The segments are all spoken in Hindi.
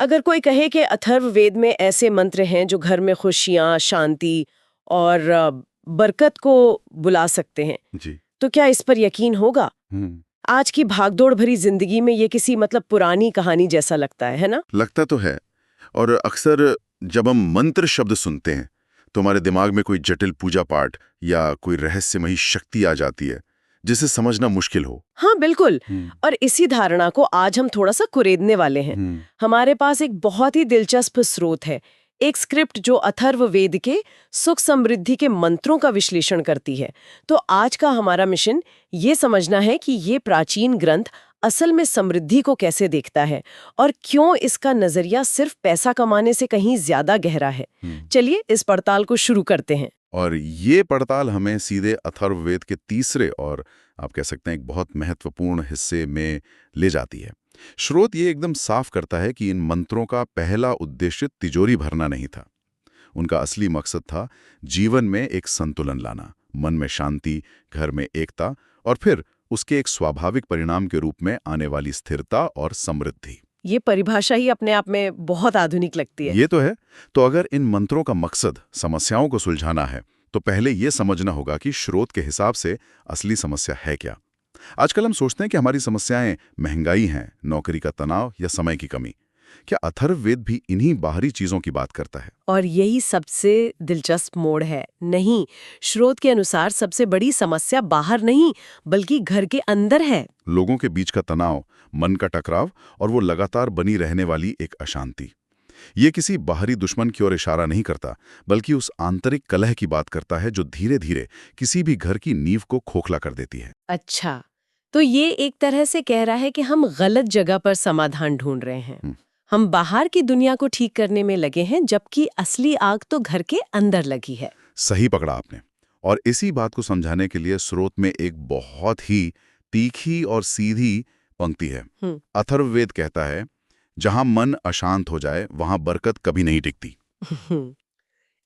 अगर कोई कहे कि अथर्ववेद में ऐसे मंत्र हैं जो घर में खुशियां, शांति और बरकत को बुला सकते हैं, जी। तो क्या इस पर यकीन होगा? आज की भागदौड़ भरी जिंदगी में ये किसी पुरानी कहानी जैसा लगता है ना? लगता तो है। और अक्सर जब हम मंत्र शब्द सुनते हैं तो हमारे दिमाग में कोई जटिल पूजा पाठ या कोई रहस्यमयी शक्ति आ जाती है जिसे समझना मुश्किल हो। हाँ बिल्कुल। और इसी धारणा को आज हम थोड़ा सा कुरेदने वाले हैं। हमारे पास एक बहुत ही दिलचस्प स्रोत है, एक स्क्रिप्ट जो अथर्ववेद के सुख समृद्धि के मंत्रों का विश्लेषण करती है। तो आज का हमारा मिशन ये समझना है कि ये प्राचीन ग्रंथ असल में समृद्धि को कैसे देखता है और क्यों इसका नजरिया सिर्फ पैसा कमाने से कहीं ज्यादा गहरा है। चलिए इस पड़ताल को शुरू करते हैं। और ये पड़ताल हमें सीधे अथर्ववेद के तीसरे और आप कह सकते हैं एक बहुत महत्वपूर्ण हिस्से में ले जाती है। स्रोत ये एकदम साफ करता है कि इन मंत्रों का पहला उद्देश्य तिजोरी भरना नहीं था। उनका असली मकसद था जीवन में एक संतुलन लाना, मन में शांति, घर में एकता और फिर उसके एक स्वाभाविक परिणाम के रूप में आने वाली स्थिरता और समृद्धि। ये परिभाषा ही अपने आप में बहुत आधुनिक लगती है। ये तो है। तो अगर इन मंत्रों का मकसद समस्याओं को सुलझाना है तो पहले ये समझना होगा कि स्रोत के हिसाब से असली समस्या है क्या। आजकल हम सोचते हैं कि हमारी समस्याएं महंगाई हैं, नौकरी का तनाव या समय की कमी। क्या अथर्ववेद भी इन्हीं बाहरी चीजों की बात करता है? और यही सबसे दिलचस्प मोड़ है। नहीं, स्रोत के अनुसार सबसे बड़ी समस्या बाहर नहीं बल्कि घर के अंदर है। लोगों के बीच का तनाव, मन का टकराव और वो लगातार बनी रहने वाली एक अशांति। ये किसी बाहरी दुश्मन की ओर इशारा नहीं करता बल्कि उस आंतरिक कलह की बात करता है जो धीरे धीरे किसी भी घर की नींव को खोखला कर देती है। अच्छा, तो ये एक तरह से कह रहा है कि हम गलत जगह पर समाधान ढूंढ रहे हैं। हम बाहर की दुनिया को ठीक करने में लगे हैं जबकि असली आग तो घर के अंदर लगी है। सही पकड़ा आपने। और इसी बात को समझाने के लिए स्रोत में एक बहुत ही तीखी और सीधी पंक्ति है। अथर्ववेद कहता है, जहां मन अशांत हो जाए वहां बरकत कभी नहीं टिकती।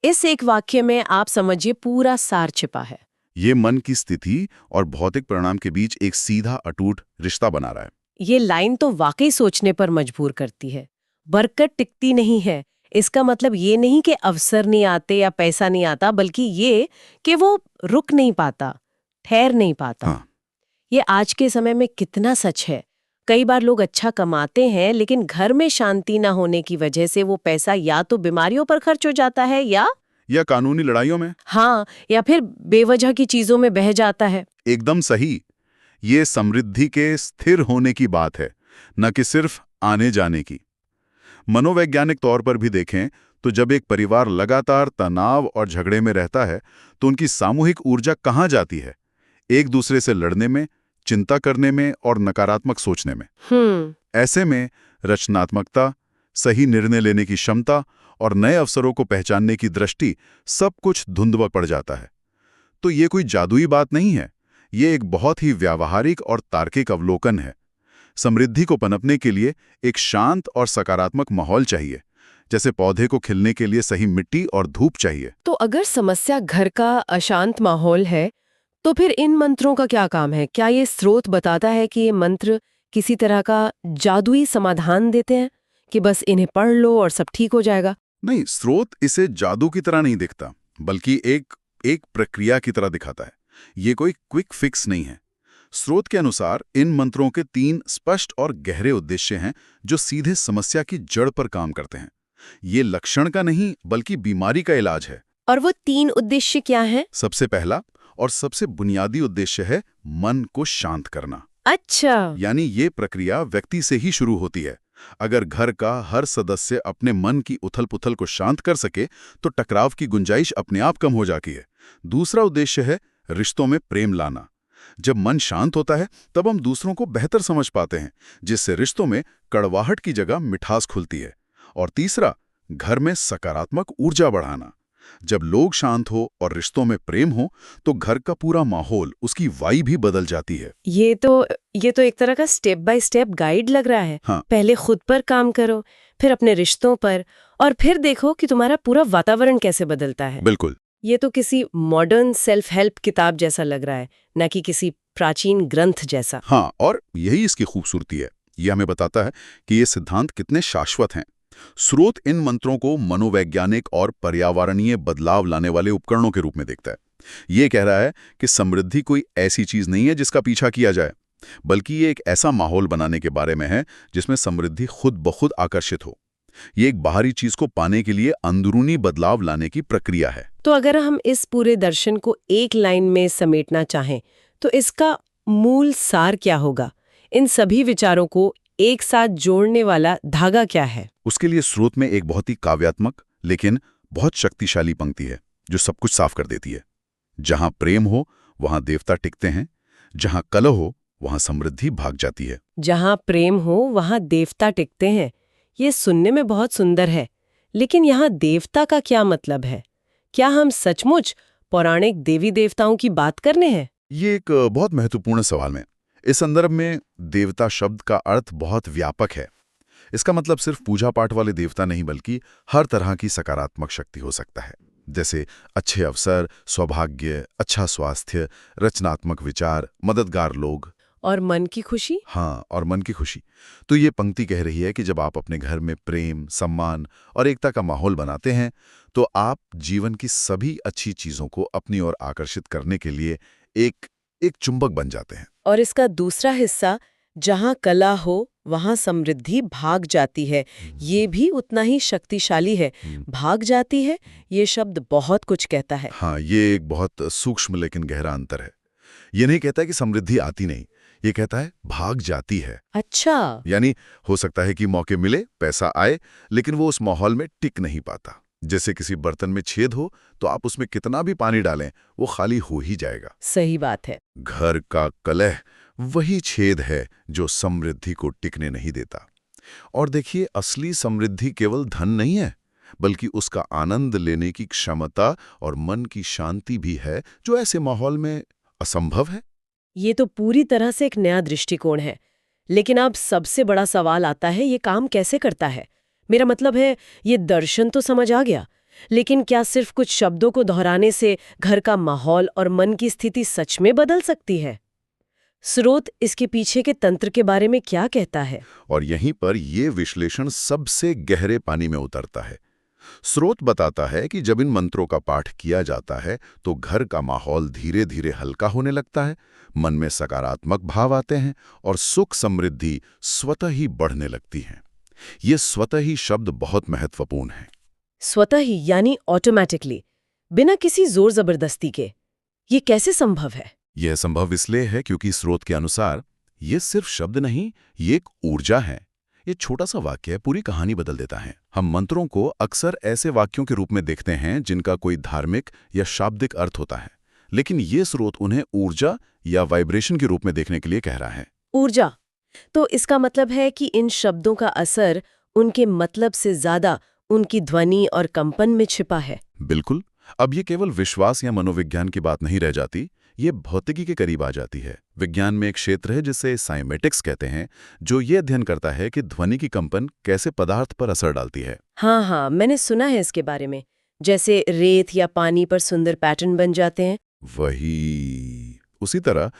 इस एक वाक्य में आप समझिए पूरा सार छिपा है। ये मन की स्थिति और भौतिक परिणाम के बीच एक सीधा अटूट रिश्ता बना रहा है। ये लाइन तो वाकई सोचने पर मजबूर करती है। बरकत टिकती नहीं है, इसका मतलब ये नहीं कि अवसर नहीं आते या पैसा नहीं आता, बल्कि ये कि वो रुक नहीं पाता, ठहर नहीं पाता। हाँ। ये आज के समय में कितना सच है। कई बार लोग अच्छा कमाते हैं लेकिन घर में शांति ना होने की वजह से वो पैसा या तो बीमारियों पर खर्च हो जाता है या कानूनी लड़ाइयों में। हाँ, या फिर बेवजह की चीजों में बह जाता है। एकदम सही। ये समृद्धि के स्थिर होने की बात है, न कि सिर्फ आने जाने की। मनोवैज्ञानिक तौर पर भी देखें तो जब एक परिवार लगातार तनाव और झगड़े में रहता है तो उनकी सामूहिक ऊर्जा कहाँ जाती है? एक दूसरे से लड़ने में, चिंता करने में और नकारात्मक सोचने में। ऐसे में रचनात्मकता, सही निर्णय लेने की क्षमता और नए अवसरों को पहचानने की दृष्टि, सब कुछ धुंधला पड़ जाता है। तो ये कोई जादुई बात नहीं है, ये एक बहुत ही व्यावहारिक और तार्किक अवलोकन है। समृद्धि को पनपने के लिए एक शांत और सकारात्मक माहौल चाहिए, जैसे पौधे को खिलने के लिए सही मिट्टी और धूप चाहिए। तो अगर समस्या घर का अशांत माहौल है तो फिर इन मंत्रों का क्या काम है? क्या ये स्रोत बताता है कि ये मंत्र किसी तरह का जादुई समाधान देते हैं कि बस इन्हें पढ़ लो और सब ठीक हो जाएगा? नहीं, स्रोत इसे जादू की तरह नहीं दिखता बल्कि एक प्रक्रिया की तरह दिखाता है। ये कोई क्विक फिक्स नहीं है। स्रोत के अनुसार इन मंत्रों के 3 स्पष्ट और गहरे उद्देश्य हैं जो सीधे समस्या की जड़ पर काम करते हैं। ये लक्षण का नहीं बल्कि बीमारी का इलाज है। और वो 3 उद्देश्य क्या हैं? सबसे पहला और सबसे बुनियादी उद्देश्य है मन को शांत करना। अच्छा, यानी ये प्रक्रिया व्यक्ति से ही शुरू होती है। अगर घर का हर सदस्य अपने मन की उथल-पुथल को शांत कर सके तो टकराव की गुंजाइश अपने आप कम हो जाती है। दूसरा उद्देश्य है रिश्तों में प्रेम लाना। जब मन शांत होता है तब हम दूसरों को बेहतर समझ पाते हैं, जिससे रिश्तों में कड़वाहट की जगह मिठास खुलती है। और तीसरा, घर में सकारात्मक ऊर्जा बढ़ाना। जब लोग शांत हो और रिश्तों में प्रेम हो तो घर का पूरा माहौल, उसकी वाई भी बदल जाती है। ये तो एक तरह का स्टेप बाय स्टेप गाइड लग रहा है। हाँ। पहले खुद पर काम करो, फिर अपने रिश्तों पर, और फिर देखो कि तुम्हारा पूरा वातावरण कैसे बदलता है। बिल्कुल। ये तो किसी मॉडर्न सेल्फ हेल्प किताब जैसा लग रहा है, न कि किसी प्राचीन ग्रंथ जैसा। हाँ, और यही इसकी खूबसूरती है। ये हमें बताता है कि ये सिद्धांत कितने शाश्वत हैं। स्रोत इन मंत्रों को मनोवैज्ञानिक और पर्यावरणीय बदलाव लाने वाले उपकरणों के रूप में देखता है। ये कह रहा है कि समृद्धि कोई ऐसी चीज नहीं है जिसका पीछा किया जाए, बल्कि ये एक ऐसा माहौल बनाने के बारे में है जिसमें समृद्धि खुद ब खुद आकर्षित हो। ये एक बाहरी चीज को पाने के लिए अंदरूनी बदलाव लाने की प्रक्रिया है। तो अगर हम इस पूरे दर्शन को एक लाइन में समेटना चाहें, तो इसका मूल सार क्या होगा? इन सभी विचारों को एक साथ जोड़ने वाला धागा क्या है? उसके लिए स्रोत में एक बहुत ही काव्यात्मक लेकिन बहुत शक्तिशाली पंक्ति है जो सब कुछ साफ कर देती है। जहां प्रेम हो वहां देवता टिकते हैं, जहां कलह हो वहां समृद्धि भाग जाती है। जहां प्रेम हो वहां देवता टिकते हैं। ये सुनने में बहुत सुंदर है, लेकिन यहाँ देवता का क्या मतलब है? क्या हम सचमुच पौराणिक देवी देवताओं की बात करने हैं? ये एक बहुत महत्वपूर्ण सवाल है। इस संदर्भ में देवता शब्द का अर्थ बहुत व्यापक है। इसका मतलब सिर्फ पूजा पाठ वाले देवता नहीं, बल्कि हर तरह की सकारात्मक शक्ति हो सकता है, जैसे अच्छे अवसर, सौभाग्य, अच्छा स्वास्थ्य, रचनात्मक विचार, मददगार लोग और मन की खुशी। हाँ, और मन की खुशी। तो ये पंक्ति कह रही है कि जब आप अपने घर में प्रेम, सम्मान और एकता का माहौल बनाते हैं, तो आप जीवन की सभी अच्छी चीजों को अपनी ओर आकर्षित करने के लिए एक चुंबक बन जाते हैं। और इसका दूसरा हिस्सा, जहां कला हो वहां समृद्धि भाग जाती है, ये भी उतना ही शक्तिशाली है। भाग जाती है, ये शब्द बहुत कुछ कहता है। हाँ, ये एक बहुत सूक्ष्म लेकिन गहरा अंतर है। ये नहीं कहता कि समृद्धि आती नहीं, ये कहता है भाग जाती है। अच्छा। यानी हो सकता है कि मौके मिले, पैसा आए, लेकिन वो उस माहौल में टिक नहीं पाता। जैसे किसी बर्तन में छेद हो तो आप उसमें कितना भी पानी डालें, वो खाली हो ही जाएगा। सही बात है। घर का कलह वही छेद है जो समृद्धि को टिकने नहीं देता। और देखिए, असली समृद्धि केवल धन नहीं है, बल्कि उसका आनंद लेने की क्षमता और मन की शांति भी है, जो ऐसे माहौल में असंभव है। ये तो पूरी तरह से एक नया दृष्टिकोण है। लेकिन अब सबसे बड़ा सवाल आता है, ये काम कैसे करता है? मेरा मतलब है, ये दर्शन तो समझ आ गया, लेकिन क्या सिर्फ कुछ शब्दों को दोहराने से घर का माहौल और मन की स्थिति सच में बदल सकती है? स्रोत इसके पीछे के तंत्र के बारे में क्या कहता है? और यहीं पर यह विश्लेषण सबसे गहरे पानी में उतरता है। स्रोत बताता है कि जब इन मंत्रों का पाठ किया जाता है तो घर का माहौल धीरे धीरे हल्का होने लगता है, मन में सकारात्मक भाव आते हैं और सुख समृद्धि स्वतः ही बढ़ने लगती है। ये स्वतः ही शब्द बहुत महत्वपूर्ण है। स्वतः ही यानी ऑटोमेटिकली, बिना किसी जोर जबरदस्ती के। ये कैसे संभव है? यह संभव इसलिए है क्योंकि स्रोत के अनुसार ये सिर्फ शब्द नहीं, ये एक ऊर्जा है। ये छोटा सा वाक्य पूरी कहानी बदल देता है। हम मंत्रों को अक्सर ऐसे वाक्यों के रूप में देखते हैं जिनका कोई धार्मिक या शाब्दिक अर्थ होता है, लेकिन ये स्रोत उन्हें ऊर्जा या वाइब्रेशन के रूप में देखने के लिए कह रहा है। ऊर्जा। तो इसका मतलब है कि इन शब्दों का असर उनके मतलब से ज्यादा उनकी ध्वनि और कंपन में छिपा है। बिल्कुल। अब ये केवल विश्वास या मनोविज्ञान की बात नहीं रह जाती, ये भौतिकी के करीब आ जाती है। विज्ञान में एक क्षेत्र है जिसे साइमेटिक्स कहते हैं, जो ये अध्ययन करता है कि ध्वनि की कंपन कैसे पदार्थ पर असर डालती है। हाँ, मैंने सुना है इसके बारे में। जैसे रेत या पानी पर सुंदर पैटर्न बन जाते हैं। वही उसी तरह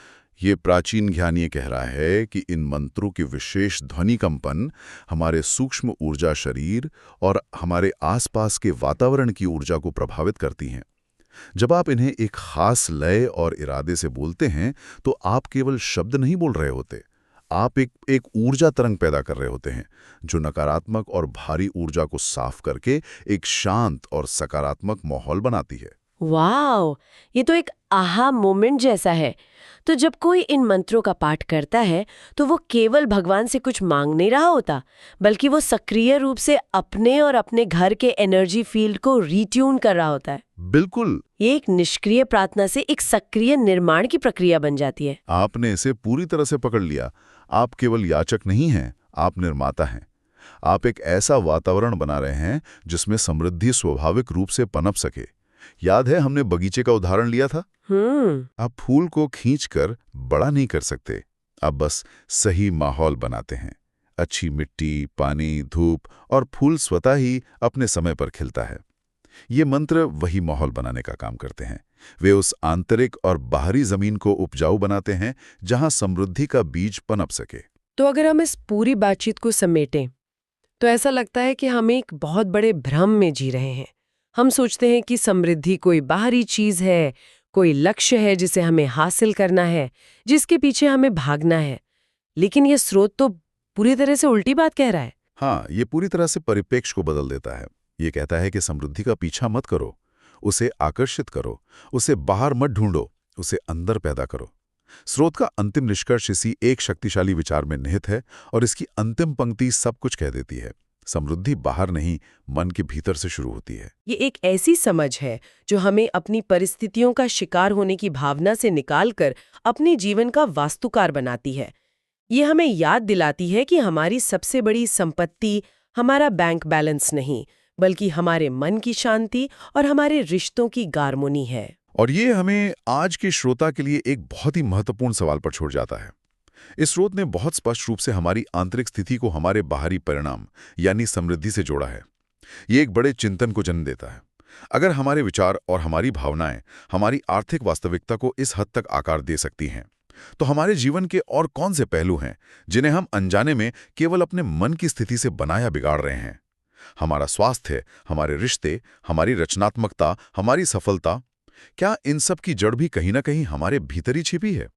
ये प्राचीन ज्ञान ये कह रहा है कि इन मंत्रों की विशेष ध्वनि कंपन हमारे सूक्ष्म ऊर्जा शरीर और हमारे आसपास के वातावरण की ऊर्जा को प्रभावित करती हैं। जब आप इन्हें एक खास लय और इरादे से बोलते हैं तो आप केवल शब्द नहीं बोल रहे होते, आप एक ऊर्जा तरंग पैदा कर रहे होते हैं जो नकारात्मक और भारी ऊर्जा को साफ करके एक शांत और सकारात्मक माहौल बनाती है। वाह, ये तो एक आहा मोमेंट जैसा है। तो जब कोई इन मंत्रों का पाठ करता है तो वो केवल भगवान से कुछ मांग नहीं रहा होता, बल्कि वो सक्रिय रूप से अपने और अपने घर के एनर्जी फील्ड को रीट्यून कर रहा होता है। बिल्कुल। ये एक निष्क्रिय प्रार्थना से एक सक्रिय निर्माण की प्रक्रिया बन जाती है। आपने इसे पूरी तरह से पकड़ लिया। आप केवल याचक नहीं हैं, आप निर्माता हैं। आप एक ऐसा वातावरण बना रहे हैं जिसमें समृद्धि स्वाभाविक रूप से पनप सके। याद है हमने बगीचे का उदाहरण लिया था? आप फूल को खींचकर बड़ा नहीं कर सकते, आप बस सही माहौल बनाते हैं। अच्छी मिट्टी, पानी, धूप और फूल स्वतः ही अपने समय पर खिलता है। ये मंत्र वही माहौल बनाने का काम करते हैं। वे उस आंतरिक और बाहरी जमीन को उपजाऊ बनाते हैं जहां समृद्धि का बीज पनप सके। तो अगर हम इस पूरी बातचीत को समेटें, तो ऐसा लगता है कि हम एक बहुत बड़े भ्रम में जी रहे हैं। हम सोचते हैं कि समृद्धि कोई बाहरी चीज है, कोई लक्ष्य है जिसे हमें हासिल करना है, जिसके पीछे हमें भागना है। लेकिन ये स्रोत तो पूरी तरह से उल्टी बात कह रहा है। हाँ, ये पूरी तरह से परिप्रेक्ष्य को बदल देता है। ये कहता है कि समृद्धि का पीछा मत करो, उसे आकर्षित करो, उसे बाहर मत ढूंढो, उसे अंदर पैदा करो। स्रोत का अंतिम निष्कर्ष इसी एक शक्तिशाली विचार में निहित है और इसकी अंतिम पंक्ति सब कुछ कह देती है। समृद्धि बाहर नहीं, मन के भीतर से शुरू होती है। ये एक ऐसी समझ है जो हमें अपनी परिस्थितियों का शिकार होने की भावना से निकालकर अपने जीवन का वास्तुकार बनाती है। ये हमें याद दिलाती है कि हमारी सबसे बड़ी संपत्ति हमारा बैंक बैलेंस नहीं, बल्कि हमारे मन की शांति और हमारे रिश्तों की गारमोनी है। और ये हमें आज के श्रोता के लिए एक बहुत ही महत्वपूर्ण सवाल पर छोड़ जाता है। इस स्रोत ने बहुत स्पष्ट रूप से हमारी आंतरिक स्थिति को हमारे बाहरी परिणाम यानी समृद्धि से जोड़ा है। ये एक बड़े चिंतन को जन्म देता है। अगर हमारे विचार और हमारी भावनाएं हमारी आर्थिक वास्तविकता को इस हद तक आकार दे सकती हैं, तो हमारे जीवन के और कौन से पहलू हैं जिन्हें हम अनजाने में केवल अपने मन की स्थिति से बनाया बिगाड़ रहे हैं? हमारा स्वास्थ्य, हमारे रिश्ते, हमारी रचनात्मकता, हमारी सफलता, क्या इन सब की जड़ भी कहीं ना कहीं हमारे भीतर ही छिपी है?